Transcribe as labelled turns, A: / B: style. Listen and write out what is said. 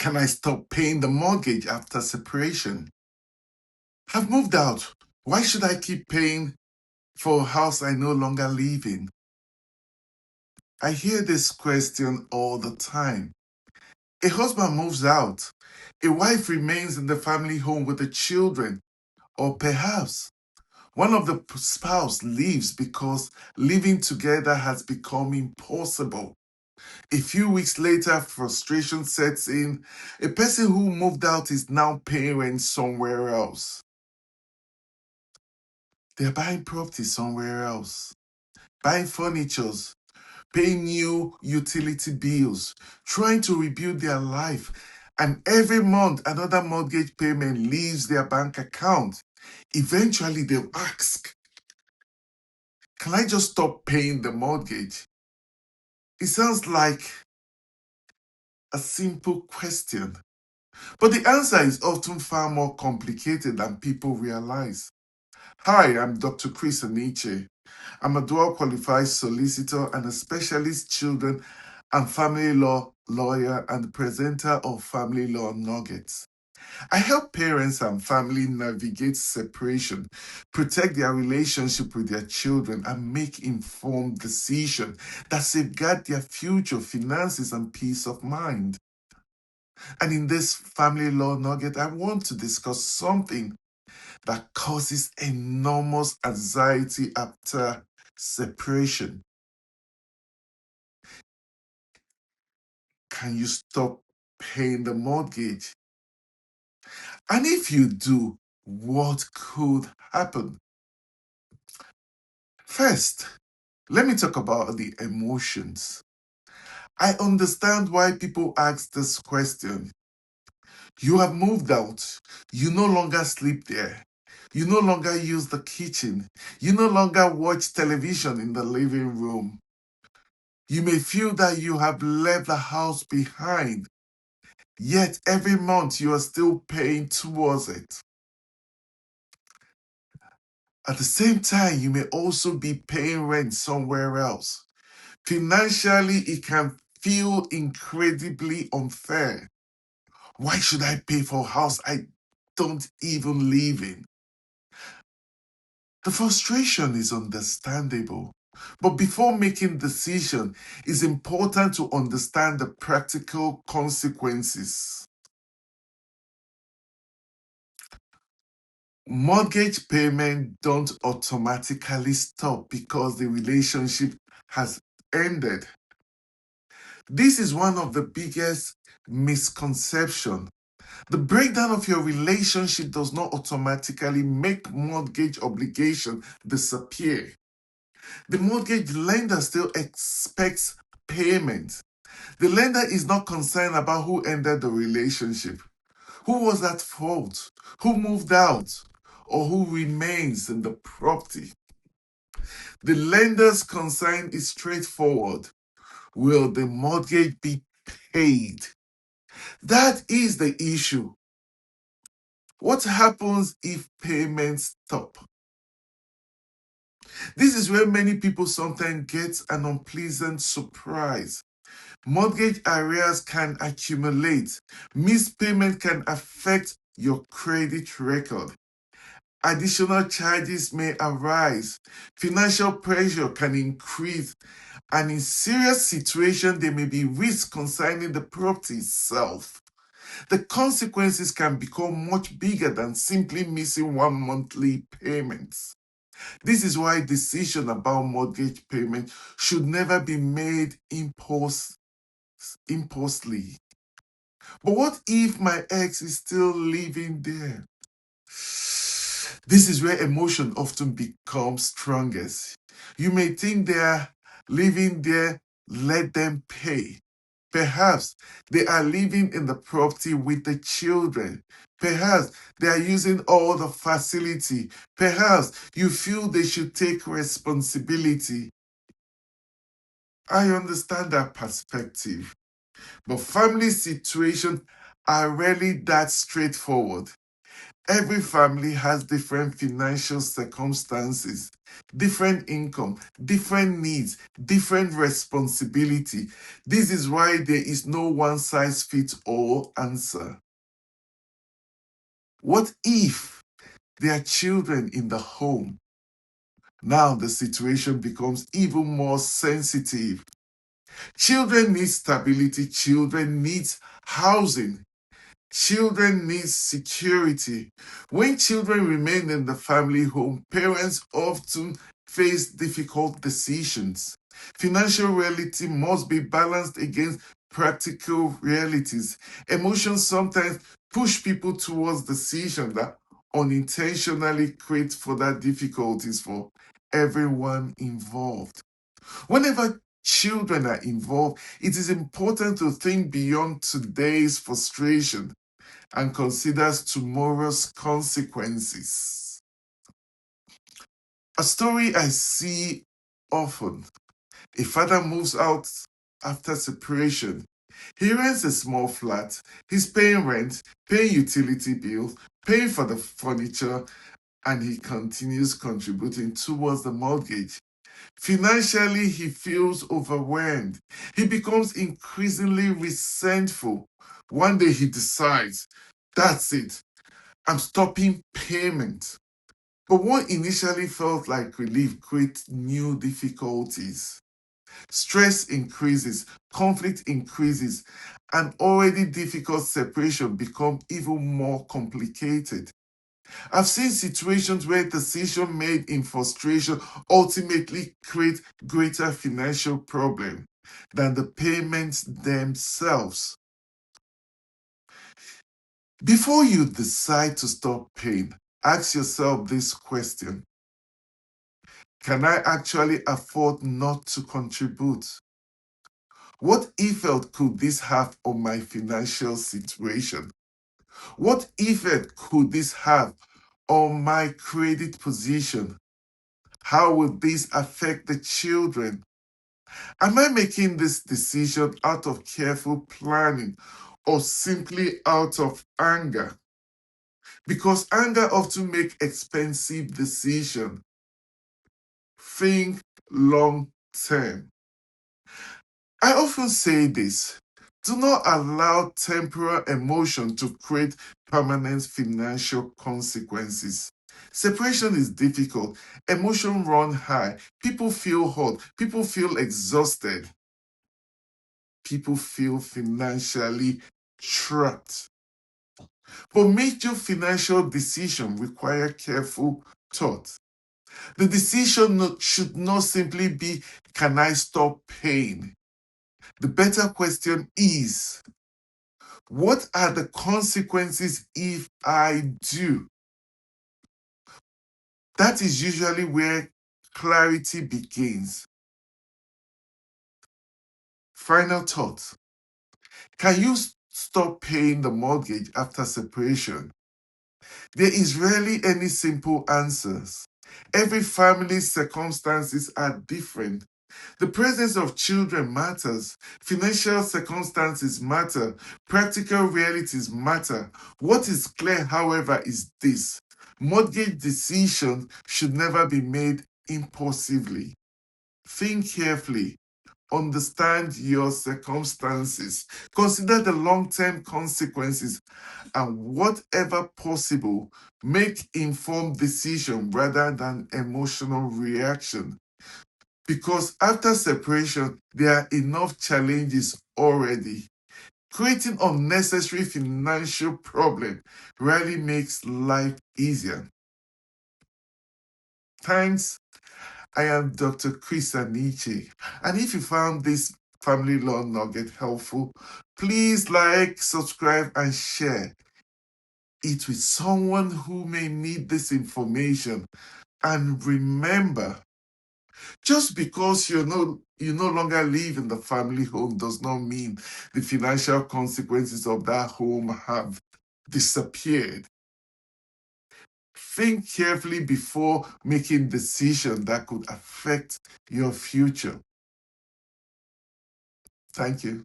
A: Can I stop paying the mortgage after separation? I've moved out. Why should I keep paying for a house I no longer live in? I hear this question all the time. A husband moves out. A wife remains in the family home with the children. Or perhaps one of the spouse leaves because living together has become impossible. A few weeks later, frustration sets in. A person who moved out is now paying rent somewhere else. They're buying property somewhere else, buying furniture, paying new utility bills, trying to rebuild their life. And every month, another mortgage payment leaves their bank account. Eventually, they'll ask, can I just stop paying the mortgage? It sounds like a simple question, but the answer is often far more complicated than people realize. Hi, I'm Dr. Chris Aniche. I'm a dual qualified solicitor and a specialist children and family law lawyer and presenter of Family Law Nuggets. I help parents and family navigate separation, protect their relationship with their children, and make informed decisions that safeguard their future finances and peace of mind. And in this Family Law Nugget, I want to discuss something that causes enormous anxiety after separation. Can you stop paying the mortgage? And if you do, what could happen? First, let me talk about the emotions. I understand why people ask this question. You have moved out. You no longer sleep there. You no longer use the kitchen. You no longer watch television in the living room. You may feel that you have left the house behind, yet every month you are still paying towards it. At the same time, you may also be paying rent somewhere else. Financially, it can feel incredibly unfair. Why should I pay for a house I don't even live in? The frustration is understandable. But before making decision, it's important to understand the practical consequences. Mortgage payments don't automatically stop because the relationship has ended. This is one of the biggest misconceptions. The breakdown of your relationship does not automatically make mortgage obligation disappear. The mortgage lender still expects payment. The lender is not concerned about who ended the relationship, who was at fault, who moved out, or who remains in the property. The lender's concern is straightforward. Will the mortgage be paid? That is the issue. What happens if payments stop? This is where many people sometimes get an unpleasant surprise. Mortgage arrears can accumulate. Missed payment can affect your credit record. Additional charges may arise. Financial pressure can increase. And in serious situations, there may be risk concerning the property itself. The consequences can become much bigger than simply missing one monthly payment. This is why decision about mortgage payment should never be made impulsively. But what if my ex is still living there? This is where emotion often becomes strongest. You may think they are living there, let them pay. Perhaps they are living in the property with the children. Perhaps they are using all the facility. Perhaps you feel they should take responsibility. I understand that perspective, but family situations are rarely that straightforward. Every family has different financial circumstances, different income, different needs, different responsibility. This is why there is no one size fits all answer. What if there are children in the home? Now the situation becomes even more sensitive. Children need stability, children need housing, children need security. When children remain in the family home, parents often face difficult decisions. Financial reality must be balanced against practical realities. Emotions sometimes push people towards decisions that unintentionally create further difficulties for everyone involved. Whenever children are involved, it is important to think beyond today's frustration and considers tomorrow's consequences. A story I see often. A father moves out after separation. He rents a small flat. He's paying rent, paying utility bills, paying for the furniture, and he continues contributing towards the mortgage. Financially, he feels overwhelmed. He becomes increasingly resentful. One day he decides, that's it, I'm stopping payment. But what initially felt like relief creates new difficulties. Stress increases, conflict increases, and already difficult separation become even more complicated. I've seen situations where decisions made in frustration ultimately create greater financial problem than the payments themselves. Before you decide to stop paying, ask yourself this question. Can I actually afford not to contribute? What effect could this have on my financial situation? What effect could this have on my credit position? How will this affect the children? Am I making this decision out of careful planning or simply out of anger? Because anger often makes expensive decisions. Think long term. I often say this. Do not allow temporal emotion to create permanent financial consequences. Separation is difficult. Emotions run high. People feel hot. People feel exhausted. People feel financially trapped. But major financial decisions require careful thought. The decision should not simply be, can I stop paying? The better question is, what are the consequences if I do? That is usually where clarity begins. Final thought. Can you stop paying the mortgage after separation? There is rarely any simple answers. Every family's circumstances are different. The presence of children matters. Financial circumstances matter. Practical realities matter. What is clear, however, is this. Mortgage decisions should never be made impulsively. Think carefully. Understand your circumstances. Consider the long-term consequences and whatever possible, make informed decision rather than emotional reaction. Because after separation, there are enough challenges already. Creating unnecessary financial problem rarely makes life easier. Thanks. I am Dr. Chris Aniche. And if you found this Family Law Nugget helpful, please like, subscribe, and share it with someone who may need this information. And remember, just because you no longer live in the family home does not mean the financial consequences of that home have disappeared. Think carefully before making decisions that could affect your future. Thank you.